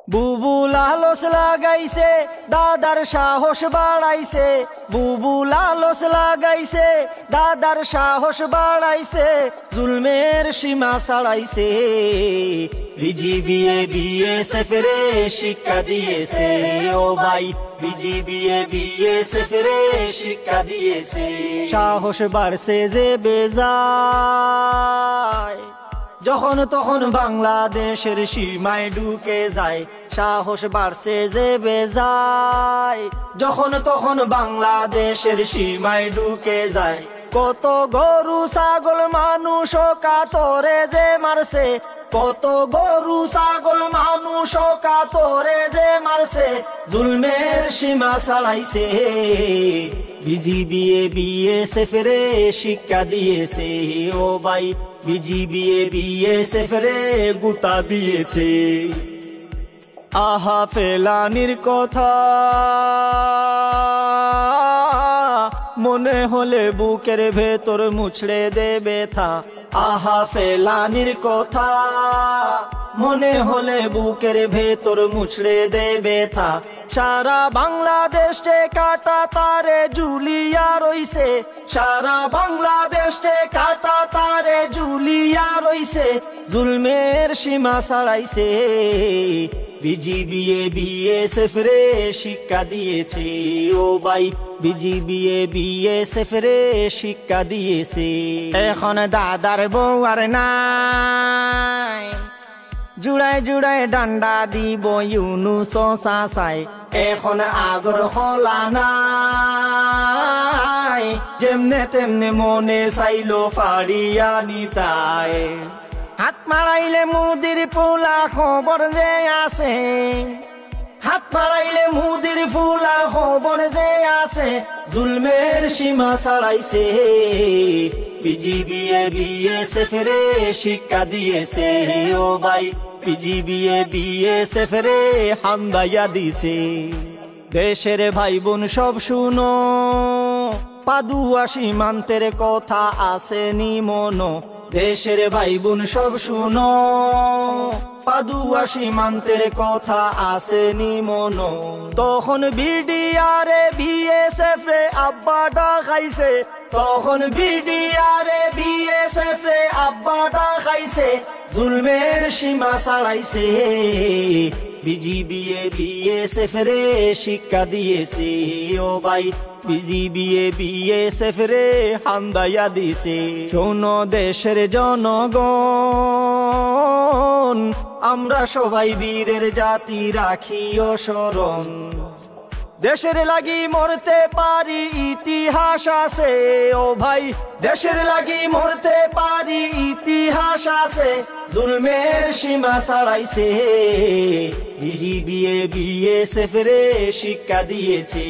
বুবু লালস লাগাইছে দাদার সাহস বাড়াইছে, বুবু লালস লাগাইছে দাদার সাহস বাড়াইছে, জুলমের সীমা ছাড়াইছে। বিজিবিএ বিএসএফ রে শিক্ষা দিয়েছে ও ভাই, বিজিবিএ বিএসএফ রে শিক্ষা দিয়েছে। সাহস বাড়ছে যে বেজায়, যখন তখন বাংলাদেশের সীমায় ঢুকে যায়। সাহস বাড়ছে যে বেজায়, যখন তখন বাংলাদেশের সীমায় ঢুকে যায়। কত গরু ছাগল মানুষ কাতরে যে মারছে, কত গরু ছাগল মানুষ কাতরে যে মারছে, জুলমের সীমা ছাড়াইছে। বিজিবিএ বিএসএফ রে শিক্ষা দিয়েছে ও ভাই, বিজিবিএ বিএসএফ রে গুতা দিয়েছে। আহা ফেলানির কথা মনে হলে বুকের ভেতর মুছড়ে দেবে থা। আহা ফেলানির কথা মনে হলে বুকের ভেতর মুছড়ে দেবে থা। সারা বাংলাদেশে কাটা তারে ঝুলিয়া রইছে, সারা বাংলাদেশে কাটা তারে ঝুলিয়া রইছে, জুলমের সীমা ছাড়াইছে। বিজিবিএ বিএসএফ রে শিক্ষা দিয়েছে ও ভাই, বিজিবিএ বিএসএফ রে শিক্ষা দিয়েছে। এখন দাদার বউ আর নাই, জুড়ায় জুড়ায় ডান্ডা দিব ইউনুস চাচাই। এখন আগর হলা নাই, যেমনে তেমনে মনে চাইলো ফাড়িয়া নিতাই। হাত মারাইলে মুদির পোলা খবর যে আছে, হাত মারাইলে মুদির পোলা খবর যে আছে, জুলমের সীমা ছাড়াইছে। বিজিবিএ বিএসএফ রে শিক্ষা দিয়েছে ও ভাই, বিজিবিএ বিএসএফ রে হামদাইয়া দিছে। দেশের ভাই বোন সব শুনো, পাদুয়া সীমান্তের কথা আসেনি মনো। দেশের ভাই বোন সব শুনো, পাদুয়া সীমান্তের কথা আসেনি মনো। তখন বিডিআরে বিএসএফ রে আব্বা ডাকাইছে, তখন বিডিআরে বিএসএফ রে আব্বা ডাকাইছে, জুলমের সীমা ছাড়াইছে। বিজিবিএ বিএসএফ রে শিক্ষা দিয়েছে ও ভাই, বিজিবিএ বিএসএফ রে হামদাইয়া দিছে। শোনো দেশের জনগণ, আমরা সবাই বীরের জাতি রাখিও স্মরণ। দেশের লাগি মরতে পারি ইতিহাস আছে ও ভাই, দেশের লাগি মরতে পারি ইতিহাস আছে, জুলমের সীমা ছাড়াইছে। বিজিবিএ বিএসএফ রে শিক্ষা দিয়েছে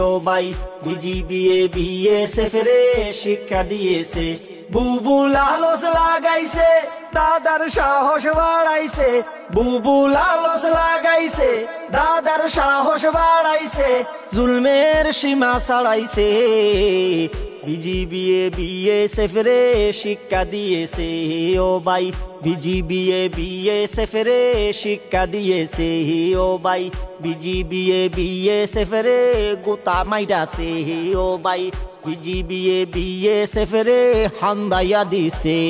ও ভাই, বিজিবিএ বিএসএফ রে শিক্ষা দিয়েছে। বুবু লালস লাগাইছে দাদার সাহস বাড়াইছে, বুবু লালস লাগাইছে দাদার সাহস বাড়াইছে, জুলমের সীমা ছাড়াইছে। বিজিবিএ বিএসএফ রে শিক্ষা দিয়েছে ও ভাই, বিজিবিএ বিএসএফ রে শিক্ষা দিয়েছে ও ভাই, বিজিবিএ বিএসএফ রে গোতা মাইরাছে ও ভাই, বিজিবিএ বিএসএফ রে হামদাইয়া দিছে।